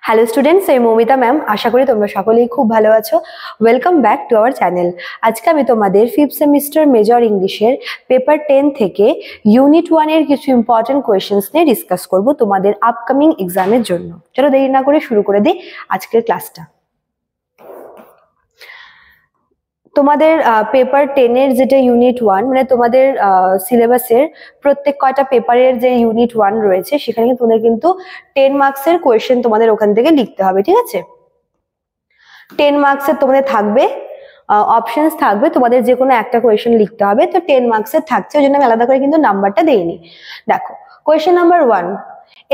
Hello students, আমি Moumita ma'am. আশা করি তোমরা সকলেই খুব ভালো আছো। Welcome back to our channel. আজকে আমি তোমাদের 5th সেমিস্টার মেজর ইংলিশের পেপার 10 থেকে ইউনিট 1 এর কিছু ইম্পর্টেন্ট কোয়েশ্চেন্স নিয়ে ডিসকাস করব তোমাদের আপকামিং এক্সামের জন্য। চলো দেরি না করে শুরু করে দিই আজকের ক্লাসটা। তোমাদের পেপার 10 এর যেটা ইউনিট 1 মানে তোমাদের সিলেবাসের প্রত্যেক কয়টা পেপারের যে ইউনিট 1 রয়েছে সেখানে তোমাদের কিন্তু 10 মার্কসের কোয়েশ্চেন তোমাদের ওখান থেকে লিখতে হবে, ঠিক আছে? 10 মার্কসের তোমাদের থাকবে, অপশনস থাকবে, তোমাদের যে কোনো একটা কোয়েশ্চেন লিখতে হবে। তো 10 মার্কসের থাকছে, ওই জন্য আমি আলাদা করে কিন্তু নাম্বারটা দেইনি। দেখো question number 1,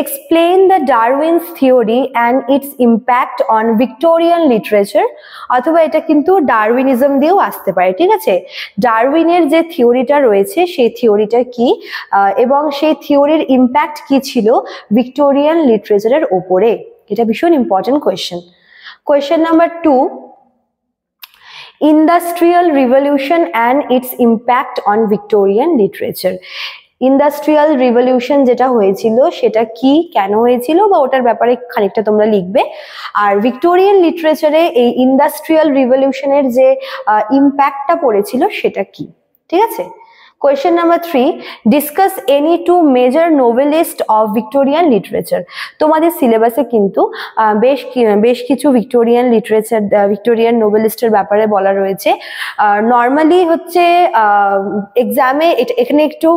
explain the Darwin's theory and its impact on Victorian literature। অথবা এটা কিন্তু ডারউইনিজম দিয়েও আসতে পারে, ঠিক আছে? ডারউইনের যে থিওরিটা রয়েছে সেই থিওরিটা কি এবং সেই থিওরির ইম্প্যাক্ট কি ছিল ভিক্টোরিয়ান লিটারেচারের ওপরে, এটা ভীষণ important question. Question number 2, industrial revolution and it's impact on Victorian literature. Industrial revolution যেটা হয়েছিল সেটা কি, কেন হয়েছিল বা ওটার ব্যাপারে খানিকটা তোমরা লিখবে। আর ভিক্টোরিয়ান লিটারেচারে এই ইন্ডাস্ট্রিয়াল রিভলিউশনের যে ইম্প্যাক্টটা পড়েছিল সেটা কি, ঠিক আছে? Question number 3, discuss any two major novelist of Victorian literature. তোমাদের সিলেবাসে কিন্তু বেশ কিছু ভিক্টোরিয়ান লিটারেচার, ভিক্টোরিয়ান নোভেলিস্টের ব্যাপারে বলা রয়েছে। নর্মালি হচ্ছে এক্সামে এখানে একটু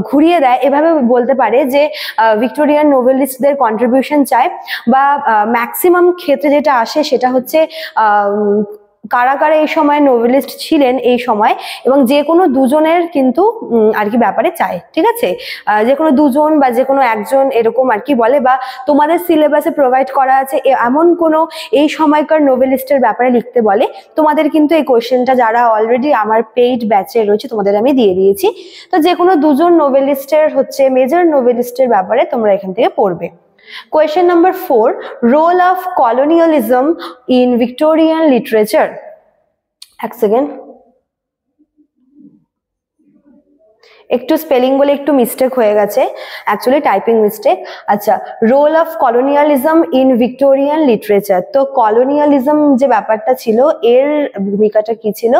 ঘুরিয়ে দেয়, এভাবে বলতে পারে যে ভিক্টোরিয়ান নোভেলিস্টদের কন্ট্রিবিউশন চায়, বা ম্যাক্সিমাম ক্ষেত্রে যেটা আসে সেটা হচ্ছে কারা কারা এই সময় নোভেলিস্ট ছিলেন এই সময়, এবং যে কোনো দুজনের কিন্তু আর কি ব্যাপারে চায়, ঠিক আছে? যে কোনো দুজন বা যে কোনো একজন এরকম আর কি বলে, বা তোমাদের সিলেবাসে প্রোভাইড করা আছে এমন কোনো এই সময়কার নোভেলিস্টের ব্যাপারে লিখতে বলে। তোমাদের কিন্তু এই কোয়েশ্চেনটা যারা অলরেডি আমার পেইড ব্যাচে রয়েছে তোমাদের আমি দিয়ে দিয়েছি। তো যে কোনো দুজন নোভেলিস্টের হচ্ছে মেজর নোভেলিস্টের ব্যাপারে তোমরা এখান থেকে পড়বে। Question number 4, role of colonialism in Victorian literature। এক সেকেন্ড, একটু স্পেলিং বলে একটু মিস্টেক হয়ে গেছে, অ্যাকচুয়ালি টাইপিং মিস্টেক। আচ্ছা, role of colonialism in Victorian literature. তো কলোনিয়ালিজম যে ব্যাপারটা ছিল এর ভূমিকাটা কি ছিল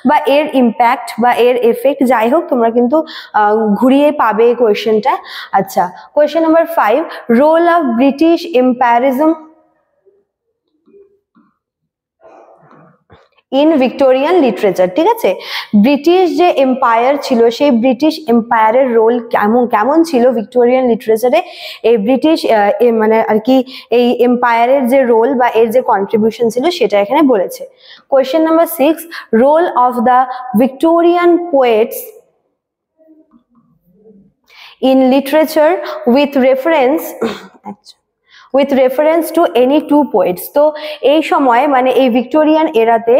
বা এর ইম্প্যাক্ট বা এর এফেক্ট, যাই হোক তোমরা কিন্তু ঘুরিয়ে পাবে কোয়েশ্চেনটা। আচ্ছা, question number 5, role of British empireism in Victorian literature, ঠিক আছে? ব্রিটিশ যে এম্পায়ার ছিল সেই ব্রিটিশ এম্পায়ারের রোল কেমন ছিল ভিক্টোরিয়ান লিটারেচারে, এই ব্রিটিশ মানে আর কি এই এম্পায়ারের যে রোল বা এর যে কন্ট্রিবিউশন ছিল সেটা এখানে বলেছে। Question number 6, role of the Victorian poets in literature with reference to any two poets. তো এই সময় মানে এই ভিক্টোরিয়ান এরাতে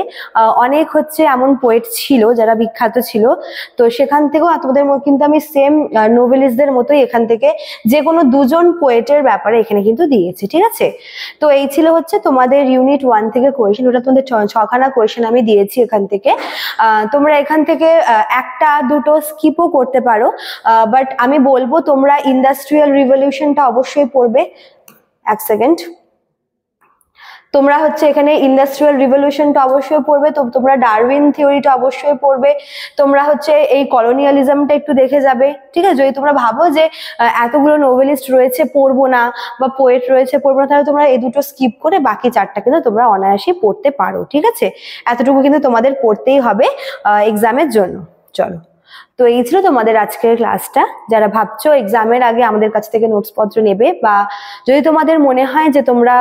অনেক হচ্ছে এমন পোয়েট ছিল যারা বিখ্যাত ছিল। তো সেখান থেকেও তোমাদের কিন্তু আমি সেম নোভেলিস্টদের মতোই এখান থেকে যে কোনো দুজন পোয়েটের ব্যাপারে এখানে কিন্তু দিয়েছি, ঠিক আছে? তো এই ছিল হচ্ছে তোমাদের ইউনিট 1 থেকে কোয়েশ্চেন। ওটা তোমাদের 6খানা কোয়েশ্চেন আমি দিয়েছি এখান থেকে। তোমরা এখান থেকে একটা দুটো স্কিপও করতে পারো, বাট আমি বলবো তোমরা ইন্ডাস্ট্রিয়াল রিভলিউশনটা অবশ্যই পড়বে। এক সেকেন্ড, তোমরা হচ্ছে এখানে ইন্ডাস্ট্রিয়াল রিভলিউশনটা অবশ্যই পড়বে, তো তোমরা ডারউইন থিওরিটা অবশ্যই পড়বে, তোমরা হচ্ছে এই কলোনিয়ালিজমটা একটু দেখে যাবে, ঠিক আছে? যদি তোমরা ভাবো যে এতগুলো নোভেলিস্ট রয়েছে পড়বো না বা পোয়েট রয়েছে পড়বো না, তাহলে তোমরা এই দুটো স্কিপ করে বাকি 4টা কিন্তু তোমরা অনায়াসেই পড়তে পারো, ঠিক আছে? এতটুকু কিন্তু তোমাদের পড়তেই হবে এক্সামের জন্য। চলো, তো এই ছিল তোমাদের আজকের ক্লাসটা। যারা ভাবছো এক্সামের আগে আমাদের কাছ থেকে নোটসপত্র নেবে, বা যদি তোমাদের মনে হয় যে তোমরা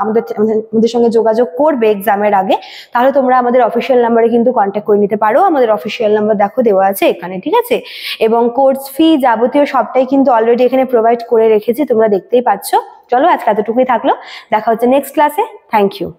আমাদের সঙ্গে যোগাযোগ করবে এক্সামের আগে, তাহলে তোমরা আমাদের অফিসিয়াল নাম্বারে কিন্তু কন্ট্যাক্ট করে নিতে পারো। আমাদের অফিসিয়াল নাম্বার দেখো দেওয়া আছে এখানে, ঠিক আছে? এবং কোর্স ফি যাবতীয় সবটাই কিন্তু অলরেডি এখানে প্রোভাইড করে রেখেছি, তোমরা দেখতেই পাচ্ছ। চলো, আজকে এতটুকুই থাকলো, দেখা হচ্ছে নেক্সট ক্লাসে। Thank you.